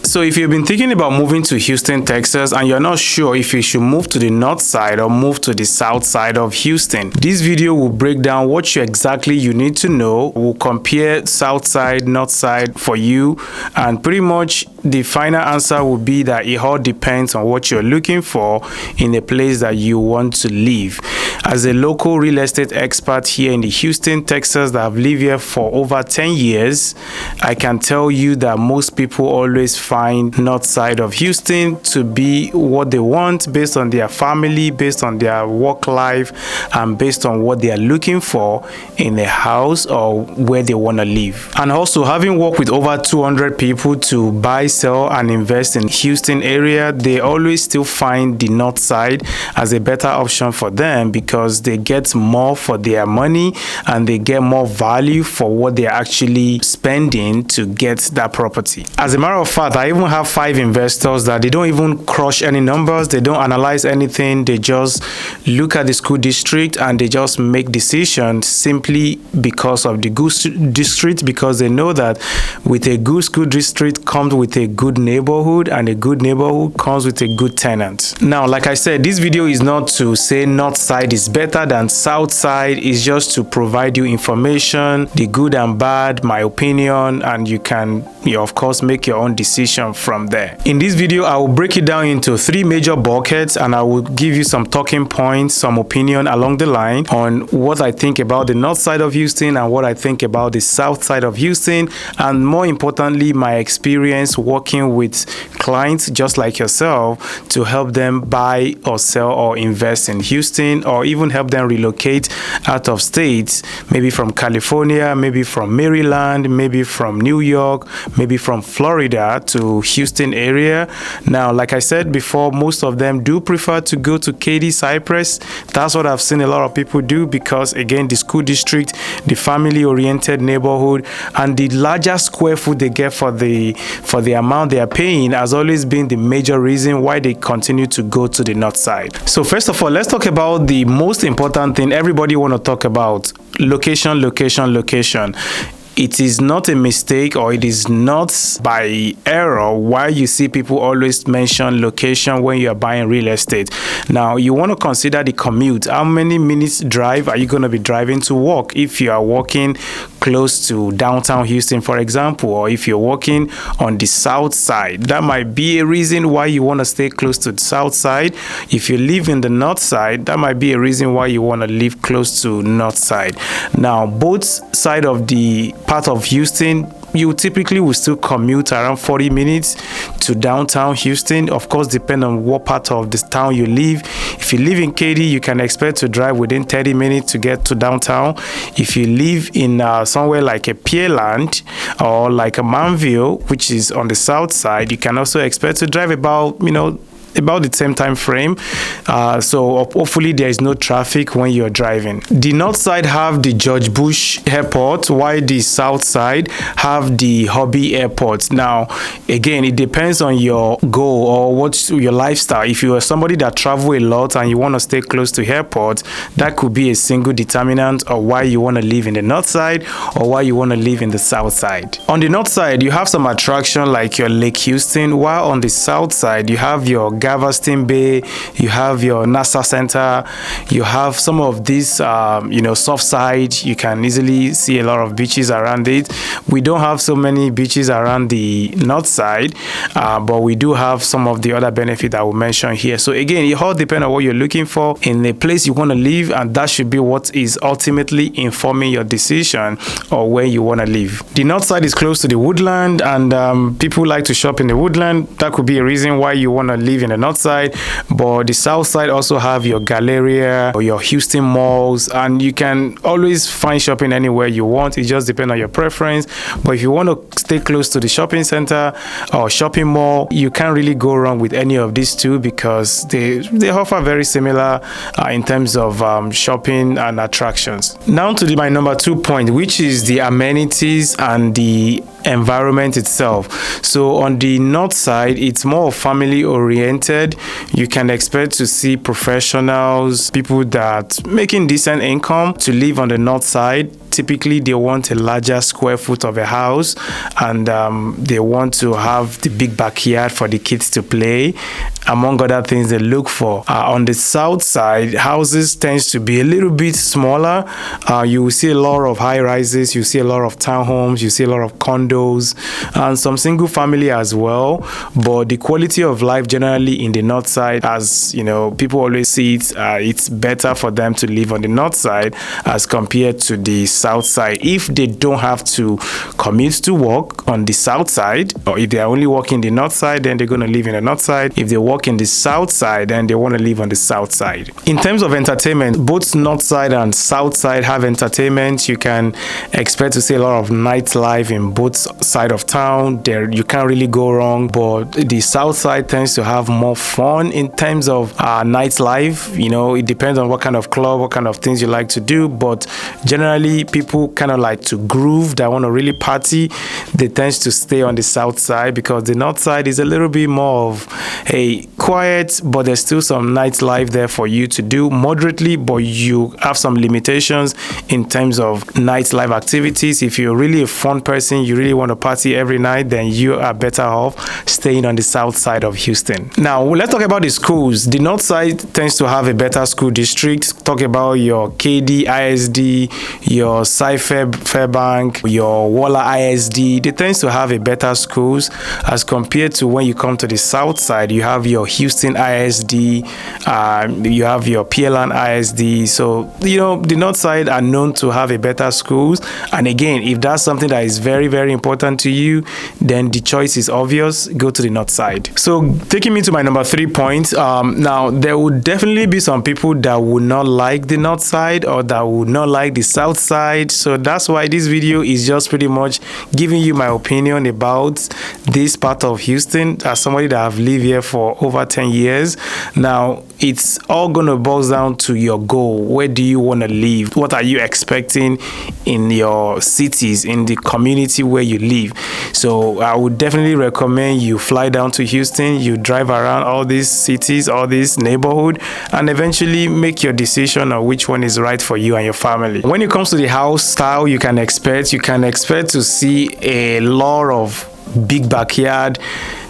So if you've been thinking about moving to Houston, Texas, and you're not sure if you should move to the north side or move to the south side of Houston, this video will break down what exactly you need to know. We'll compare south side, north side for you, and pretty much the final answer will be that it all depends on what you're looking for in a place that you want to live. As a local real estate expert here in the Houston, Texas, that have lived here for over 10 years, I can tell you that most people always find north side of Houston to be what they want based on their family, based on their work life, and based on what they are looking for in a house or where they want to live. And also, having worked with over 200 people to buy, sell, and invest in Houston area, they always still find the north side as a better option for them because they get more for their money and they get more value for what they're actually spending to get that property. As a matter of fact, I even have 5 investors that they don't even crush any numbers, they don't analyze anything, they just look at the school district and they just make decisions simply because of the good district, because they know that with a good school district comes with a good neighborhood, and a good neighborhood comes with a good tenant. Now, like I said, this video is not to say north side is better than south side, it's just to provide you information, the good and bad, my opinion, and you can, of course, make your own decision from there. In this video, I will break it down into 3 major buckets and I will give you some talking points, some opinion along the line on what I think about the north side of Houston and what I think about the south side of Houston, and more importantly, my experience working with clients just like yourself to help them buy or sell or invest in Houston, or even help them relocate out of state, maybe from California, maybe from Maryland, maybe from New York, maybe from Florida to Houston area. Now, like I said before, most of them do prefer to go to Katy, Cypress. That's what I've seen a lot of people do because, again, the school district, the family-oriented neighborhood, and the larger square foot they get for the amount they are paying has always been the major reason why they continue to go to the north side. So first of all, let's talk about the most important thing everybody want to talk about: location, location, location. It is not a mistake, or it is not by error why you see people always mention location when you are buying real estate. Now, you want to consider the commute. How many minutes drive are you going to be driving to work? If you are walking close to downtown Houston, for example, or if you're walking on the south side, that might be a reason why you want to stay close to the south side. If you live in the north side, that might be a reason why you want to live close to north side. Now, both sides of the part of Houston, you typically will still commute around 40 minutes to downtown Houston. Of course, depending on what part of the town you live. If you live in Katy, you can expect to drive within 30 minutes to get to downtown. If you live in somewhere like a Pearland or like a Manville, which is on the south side, you can also expect to drive about the same time frame. So hopefully there is no traffic when you're driving. The north side have the George Bush Airport, while the south side have the Hobby Airport. Now, again, it depends on your goal or what's your lifestyle. If you are somebody that travel a lot and you want to stay close to airport, that could be a single determinant of why you want to live in the north side or why you want to live in the south side. On the north side, you have some attraction like your Lake Houston, while on the south side, you have your Galveston Bay, you have your NASA Center, you have some of these, soft side. You can easily see a lot of beaches around it. We don't have so many beaches around the north side, but we do have some of the other benefits I will mention here. So again, it all depends on what you're looking for in the place you want to live, and that should be what is ultimately informing your decision or where you want to live. The north side is close to the woodland, and people like to shop in the woodland. That could be a reason why you want to live in the north side. But the south side also have your Galleria or your Houston malls, and you can always find shopping anywhere you want. It just depends on your preference. But if you want to stay close to the shopping center or shopping mall, you can't really go wrong with any of these two because they offer very similar in terms of shopping and attractions. Now to my number 2 point, which is the amenities and the environment itself. So on the north side, it's more family oriented. You can expect to see professionals, people that making decent income to live on the north side. typically they want a larger square foot of a house, and they want to have the big backyard for the kids to play, among other things they look for. On the south side, houses tends to be a little bit smaller. You will see a lot of high rises, you see a lot of townhomes, you see a lot of condos, and some single family as well. But the quality of life generally in the north side, as you know, people always see it, it's better for them to live on the north side as compared to the south side. If they don't have to commute to work on the south side, or if they are only working the north side, then they're going to live in the north side. If they work in the south side, then they want to live on the south side. In terms of entertainment, both north side and south side have entertainment. You can expect to see a lot of nightlife in both sides of town. There you can't really go wrong, but the south side tends to have more fun in terms of nightlife. You know, it depends on what kind of club, what kind of things you like to do, but generally people kind of like to groove, that want to really party. They tend to stay on the south side, because the north side is a little bit more of a quiet, but there's still some nightlife there for you to do moderately, but you have some limitations in terms of nightlife activities. If you're really a fun person, you really want to party every night, then you are better off staying on the south side of Houston. Now let's talk about the schools. The north side tends to have a better school district. Talk about your KD ISD, your Fairbank, your Wale ISD. They tend to have a better schools as compared to when you come to the south side. You have your Houston ISD, you have your PLN ISD. So, you know, the north side are known to have a better schools. And again, if that's something that is very, very important to you, then the choice is obvious. Go to the north side. So taking me to my number 3 point, now there would definitely be some people that would not like the north side, or that would not like the south side. So that's why this video is just pretty much giving you my opinion about this part of Houston as somebody that have lived here for over 10 years. Now it's all going to boil down to your goal. Where do you want to live? What are you expecting in your cities, in the community where you live? So I would definitely recommend you fly down to Houston, you drive around all these cities, all these neighborhood, and eventually make your decision on which one is right for you and your family. When it comes to the house style, you can expect to see a lot of big backyard,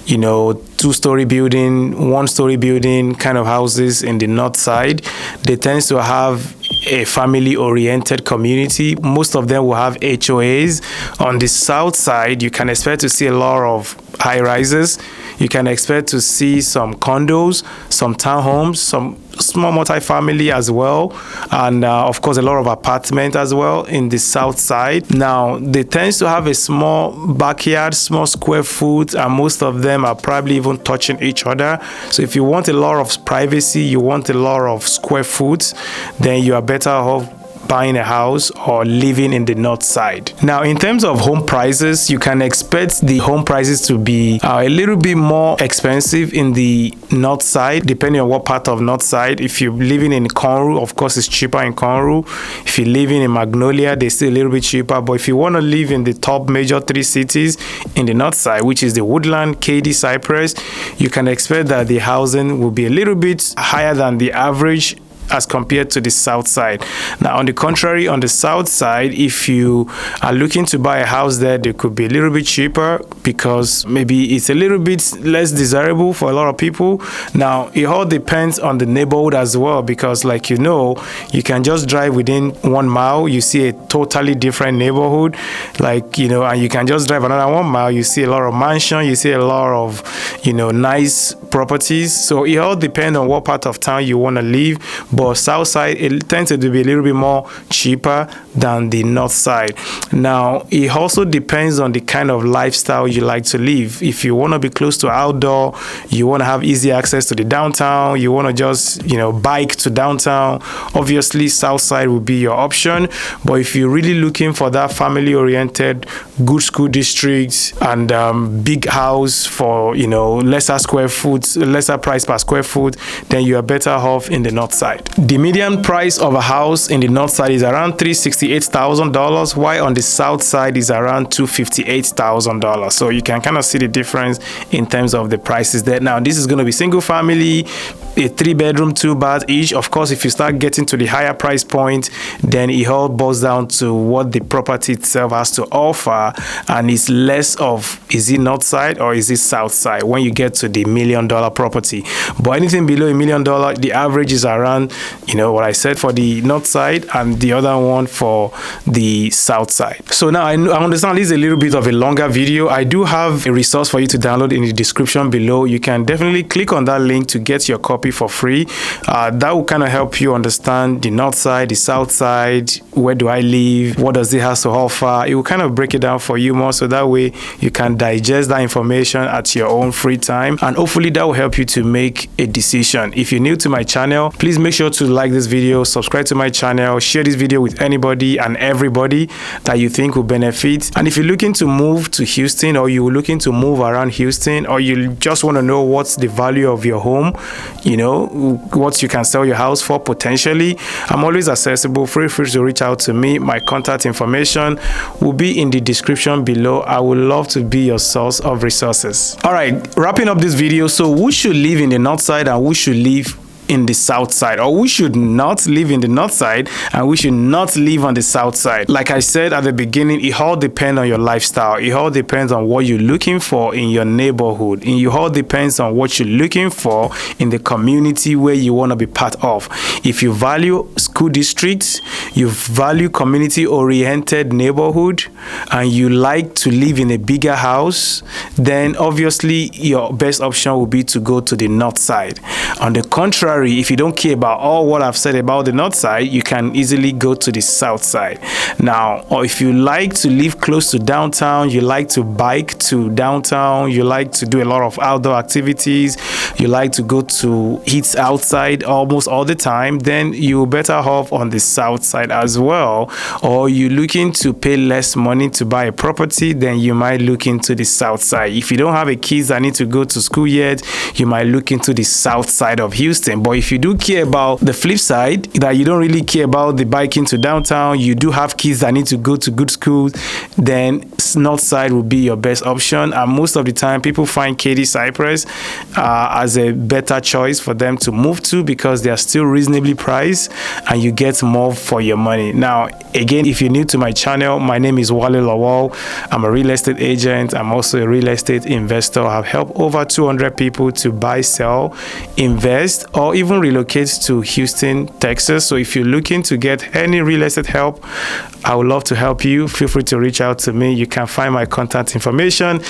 you know, 2-story building, 1-story building kind of houses in the north side. They tend to have a family-oriented community. Most of them will have HOAs. On the south side, you can expect to see a lot of high-rises. You can expect to see some condos, some townhomes, some small multi-family as well, and of course a lot of apartments as well in the south side. Now they tend to have a small backyard, small square foot, and most of them are probably even touching each other. So if you want a lot of privacy, you want a lot of square foot, then you are better off buying a house or living in the north side. Now in terms of home prices, you can expect the home prices to be a little bit more expensive in the north side, depending on what part of north side. If you're living in Conroe, of course it's cheaper in Conroe. If you're living in Magnolia, they're still a little bit cheaper. But if you want to live in the top major 3 cities in the north side, which is the Woodland, KD, Cypress, you can expect that the housing will be a little bit higher than the average as compared to the south side. Now on the contrary, on the south side, if you are looking to buy a house there, they could be a little bit cheaper because maybe it's a little bit less desirable for a lot of people. Now it all depends on the neighborhood as well, because like you know, you can just drive within 1 mile, you see a totally different neighborhood, like you know, and you can just drive another 1 mile, you see a lot of mansion, you see a lot of, you know, nice properties. So it all depends on what part of town you want to live. But south side, it tends to be a little bit more cheaper than the north side. Now it also depends on the kind of lifestyle you like to live. If you want to be close to outdoor, you want to have easy access to the downtown, you want to just, you know, bike to downtown, obviously south side will be your option. But if you're really looking for that family oriented, good school districts and big house for, you know, lesser square foot, lesser price per square foot, then you are better off in the north side. The median price of a house in the north side is around $368,000, while on the south side is around $258,000. So you can kind of see the difference in terms of the prices there. Now this is going to be single family, a 3-bedroom, 2-bath each. Of course, if you start getting to the higher price point, then it all boils down to what the property itself has to offer, and it's less of is it north side or is it south side when you get to the $1 million property. But anything below $1 million, the average is around, what I said for the north side and the other one for the south side. So now I understand this is a little bit of a longer video. I do have a resource for you to download in the description below. You can definitely click on that link to get your copy for free. That will kind of help you understand the north side, the south side, where do I live, what does it have to offer. It will kind of break it down for you more, so that way you can digest that information at your own free time, and hopefully that will help you to make a decision. If you're new to my channel, please make sure to like this video, subscribe to my channel, share this video with anybody and everybody that you think will benefit. And if you're looking to move to Houston, or you're looking to move around Houston, or you just want to know what's the value of your home, what you can sell your house for potentially, I'm always accessible. Feel free to reach out to me. My contact information will be in the description below. I would love to be your source of resources. All right, wrapping up this video. So who should live in the north side and who should live in the south side, or we should not live in the north side and we should not live on the south side? Like I said at the beginning, it all depends on your lifestyle. It all depends on what you're looking for in your neighborhood, and it all depends on what you're looking for in the community where you want to be part of. If you value school districts, you value community oriented neighborhood, and you like to live in a bigger house, then obviously your best option will be to go to the north side. On the contrary, if you don't care about all what I've said about the north side, you can easily go to the south side. Now, or if you like to live close to downtown, you like to bike to downtown, you like to do a lot of outdoor activities, you like to go to eat outside almost all the time, then you're better off on the south side as well. Or you're looking to pay less money to buy a property, then you might look into the south side. If you don't have a kids that need to go to school yet, you might look into the south side of Houston. But if you do care about the flip side, that you don't really care about the biking to downtown, you do have kids that need to go to good schools, then north side will be your best option. And most of the time people find Katy Cypress as a better choice for them to move to, because they are still reasonably priced and you get more for your money. Now again, if you're new to my channel, my name is Wale Lawal. I'm a real estate agent. I'm also a real estate investor. I've helped over 200 people to buy, sell, invest, or even relocate to Houston, Texas. So if you're looking to get any real estate help, I would love to help you. Feel free to reach out to me. You can find my contact information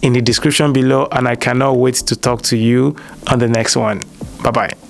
in the description below, and I cannot wait to talk to you on the next one. Bye-bye.